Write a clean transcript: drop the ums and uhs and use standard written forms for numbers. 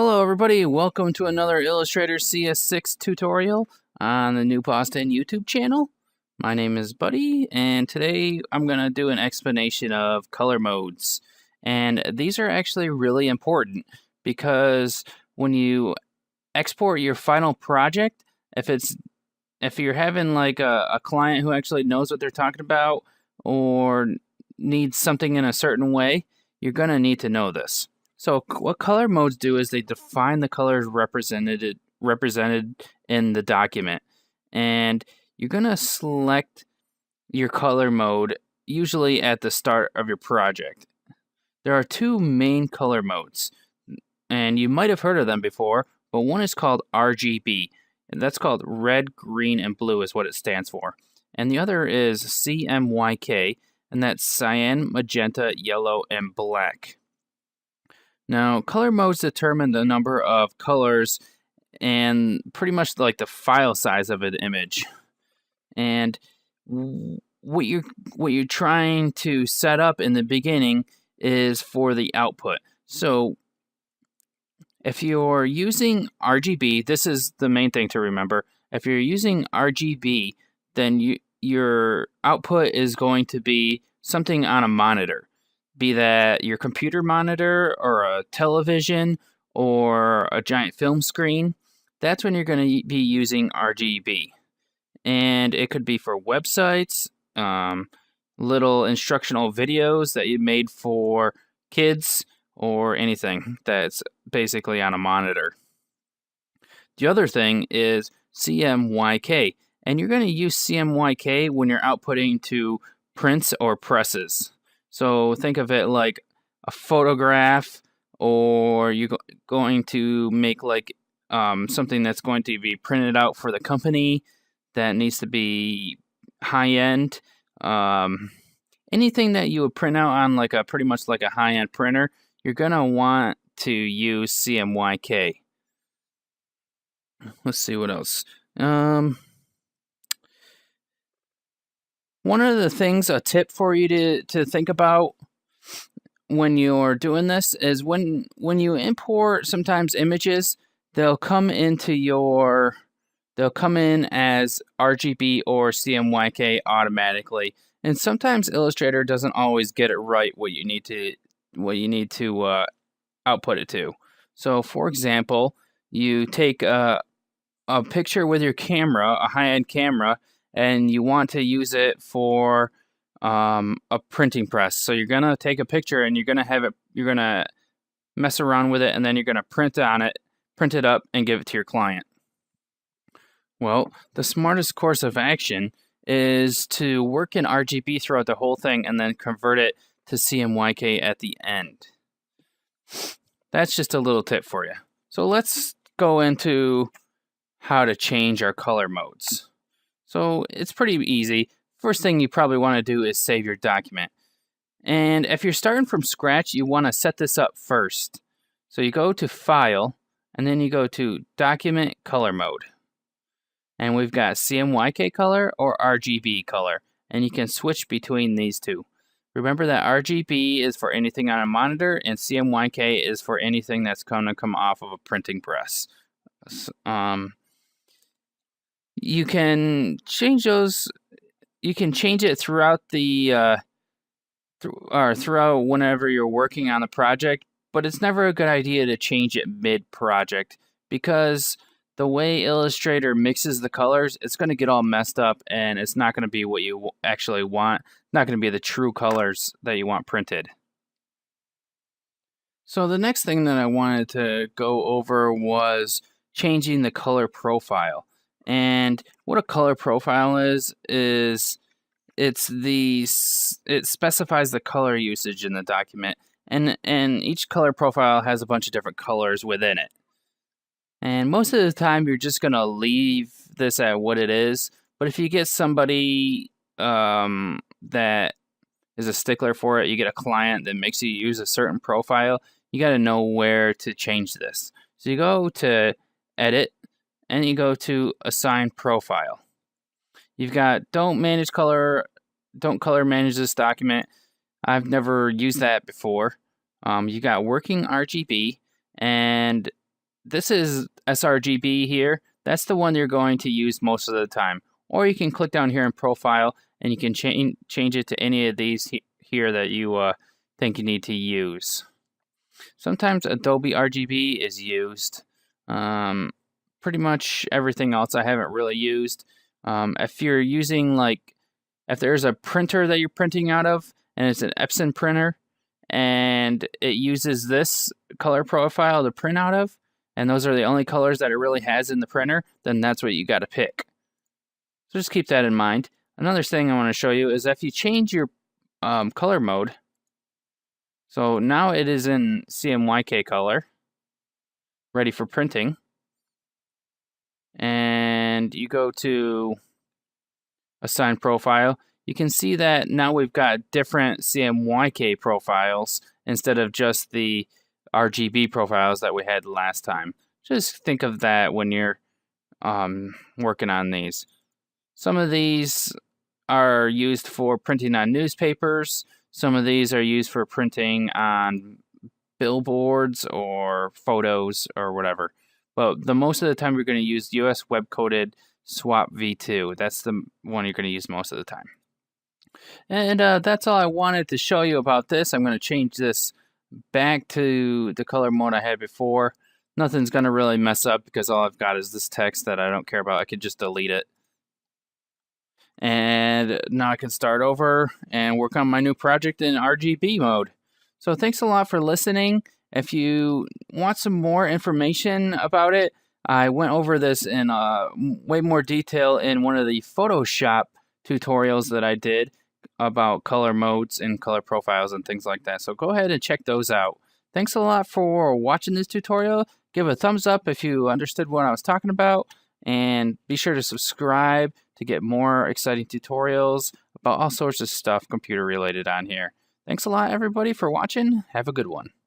Hello everybody, welcome to another Illustrator CS6 tutorial on the New Boston YouTube channel. My name is Buddy, and today I'm going to do an explanation of color modes. And these are actually really important because when you export your final project, if you're having like a client who actually knows what they're talking about or needs something in a certain way, you're going to need to know this. So what color modes do is they define the colors represented in the document. And you're going to select your color mode usually at the start of your project. There are two main color modes, and you might have heard of them before, but one is called RGB, and that's called red, green, and blue is what it stands for. And the other is CMYK, and that's cyan, magenta, yellow, and black. Now, color modes determine the number of colors and pretty much like the file size of an image. And what you're trying to set up in the beginning is for the output. So if you're using RGB, this is the main thing to remember. If you're using RGB, then your output is going to be something on a monitor. Be that your computer monitor or a television or a giant film screen, that's when you're going to be using RGB. And it could be for websites, little instructional videos that you made for kids, or anything that's basically on a monitor. The other thing is CMYK, and you're going to use CMYK when you're outputting to prints or presses. So think of it like a photograph, or you're going to make like something that's going to be printed out for the company that needs to be high-end. Anything that you would print out on like pretty much like a high-end printer, you're going to want to use CMYK. Let's see what else. One of the things, a tip for you to think about when you're doing this is when you import sometimes images, they'll come in as RGB or CMYK automatically. And sometimes Illustrator doesn't always get it right what you need to output it to. So for example, you take a picture with your camera, a high-end camera, and you want to use it for a printing press. So you're gonna take a picture and you're gonna mess around with it, and then you're gonna print it up, and give it to your client. Well, the smartest course of action is to work in RGB throughout the whole thing and then convert it to CMYK at the end. That's just a little tip for you. So let's go into how to change our color modes. So it's pretty easy. First thing you probably want to do is save your document. And if you're starting from scratch, you want to set this up first. So you go to File, and then you go to Document Color Mode. And we've got CMYK color or RGB color. And you can switch between these two. Remember that RGB is for anything on a monitor, and CMYK is for anything that's going to come off of a printing press. You can change those. You can change it throughout throughout whenever you're working on the project, but it's never a good idea to change it mid-project because the way Illustrator mixes the colors, it's going to get all messed up, and it's not going to be what you actually want. It's not going to be the true colors that you want printed. So the next thing that I wanted to go over was changing the color profile. And what a color profile is it specifies the color usage in the document, and each color profile has a bunch of different colors within it. And most of the time, you're just gonna leave this at what it is. But if you get somebody that is a stickler for it, you get a client that makes you use a certain profile, you got to know where to change this. So you go to Edit, and you go to Assign Profile. You've got Don't color manage this document. I've never used that before. You got Working RGB, and this is sRGB here. That's the one you're going to use most of the time. Or you can click down here in Profile, and you can change it to any of these here that you think you need to use. Sometimes Adobe RGB is used. Pretty much everything else I haven't really used. If you're using, like, if there's a printer that you're printing out of, and it's an Epson printer, and it uses this color profile to print out of, and those are the only colors that it really has in the printer, then that's what you got to pick. So just keep that in mind. Another thing I want to show you is if you change your color mode, so now it is in CMYK color, ready for printing, and you go to Assign Profile, you can see that now we've got different CMYK profiles instead of just the RGB profiles that we had last time. Just think of that when you're working on these. Some of these are used for printing on newspapers. Some of these are used for printing on billboards or photos or whatever. But the most of the time, you're going to use US Web Coded Swap V2. That's the one you're going to use most of the time. And that's all I wanted to show you about this. I'm going to change this back to the color mode I had before. Nothing's going to really mess up because all I've got is this text that I don't care about. I could just delete it. And now I can start over and work on my new project in RGB mode. So thanks a lot for listening. If you want some more information about it, I went over this in way more detail in one of the Photoshop tutorials that I did about color modes and color profiles and things like that. So go ahead and check those out. Thanks a lot for watching this tutorial. Give a thumbs up if you understood what I was talking about. And be sure to subscribe to get more exciting tutorials about all sorts of stuff computer related on here. Thanks a lot, everybody, for watching. Have a good one.